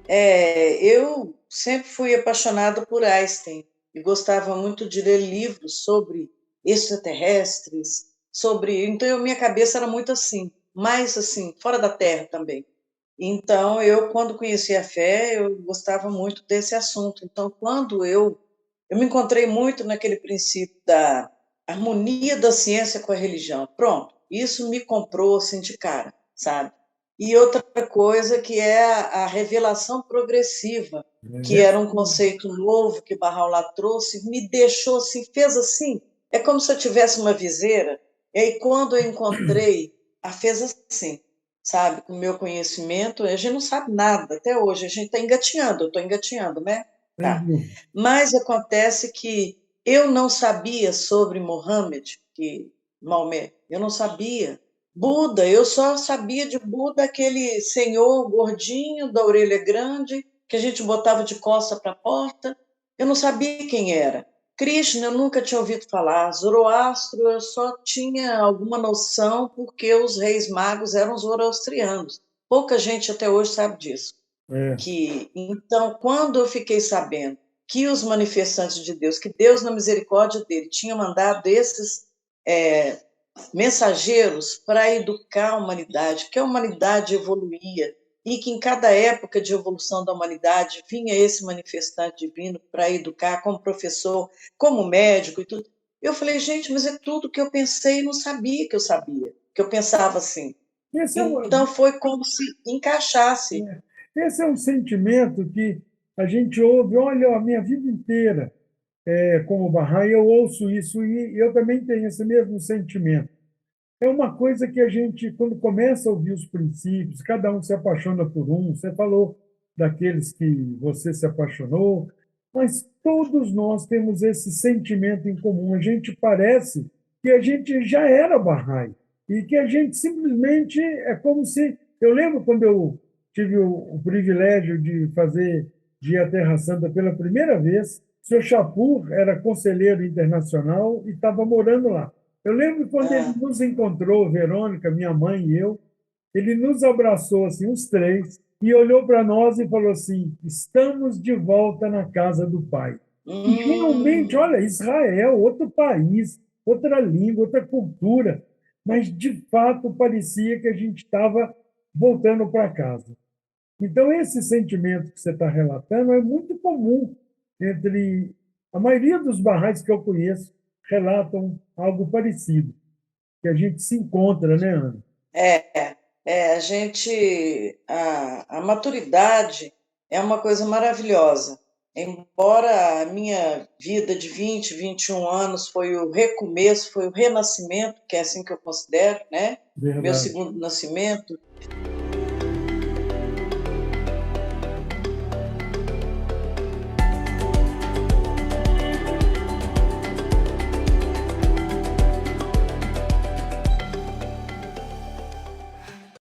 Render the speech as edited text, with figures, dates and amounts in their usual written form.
Eu sempre fui apaixonada por Einstein e gostava muito de ler livros sobre extraterrestres, Então, minha cabeça era muito assim, mais assim, fora da Terra também. Então, quando conheci a fé, eu gostava muito desse assunto. Então, eu me encontrei muito naquele princípio da harmonia da ciência com a religião. Pronto, isso me comprou assim de cara, sabe? E outra coisa que é a revelação progressiva, que É, era um conceito novo que Bahá'u'lláh trouxe, me deixou assim, fez assim, é como se eu tivesse uma viseira, e aí quando eu encontrei, a fez assim, sabe, com o meu conhecimento, a gente não sabe nada até hoje, a gente está engatinhando, eu estou engatinhando, né? sem Tá. dúvida. Mas acontece que eu não sabia sobre Mohammed, que Maomé, eu não sabia. Buda, eu só sabia de Buda, aquele senhor gordinho, da orelha grande, que a gente botava de costa para a porta. Eu não sabia quem era. Krishna, eu nunca tinha ouvido falar. Zoroastro, eu só tinha alguma noção porque os reis magos eram zoroastrianos. Pouca gente até hoje sabe disso. É, Então, quando eu fiquei sabendo que os manifestantes de Deus, que Deus, na misericórdia dele, tinha mandado esses é, mensageiros para educar a humanidade, que a humanidade evoluía e que em cada época de evolução da humanidade vinha esse manifestante divino para educar como professor, como médico e tudo. Eu falei, gente, mas é tudo que eu pensei e não sabia que eu sabia, que eu pensava assim. esse é Então um, foi como se encaixasse. esse é um sentimento que a gente ouve, olha, a minha vida inteira, como Bahá'í, eu ouço isso e eu também tenho esse mesmo sentimento. É uma coisa que a gente, quando começa a ouvir os princípios, cada um se apaixona por um. Você falou daqueles que você se apaixonou, mas todos nós temos esse sentimento em comum. A gente parece que a gente já era Bahá'í e que a gente simplesmente é como se. Eu lembro quando eu tive o privilégio de fazer Dia à Terra Santa pela primeira vez, o Sr. Chapur era conselheiro internacional e estava morando lá. Eu lembro quando ele Ah, nos encontrou, Verônica, minha mãe e eu, ele nos abraçou, assim, os três, e olhou para nós e falou assim: estamos de volta na casa do Pai. E realmente, hum, olha, Israel, outro país, outra língua, outra cultura, mas de fato parecia que a gente estava voltando para casa. Então, esse sentimento que você está relatando é muito comum entre a maioria dos barrais que eu conheço relatam algo parecido, que a gente se encontra, né, Ana? é, a maturidade é uma coisa maravilhosa. Embora a minha vida de 21 anos foi o recomeço, foi o renascimento, que é assim que eu considero, né? Meu Verdade. segundo nascimento.